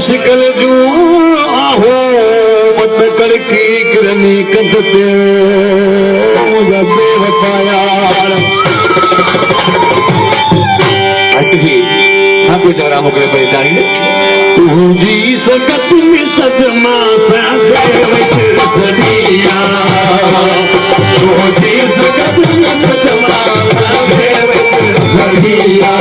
शिकल जू आहो मत करकी गिरनी कदते मुझा बेवफाया हाँ कोई जरा मुकरे परेशानी ने तुझी सकत में सदमा सदिया तुझी सकत में सदमा सदिया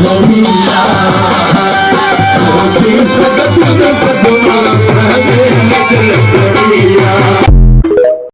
Maria,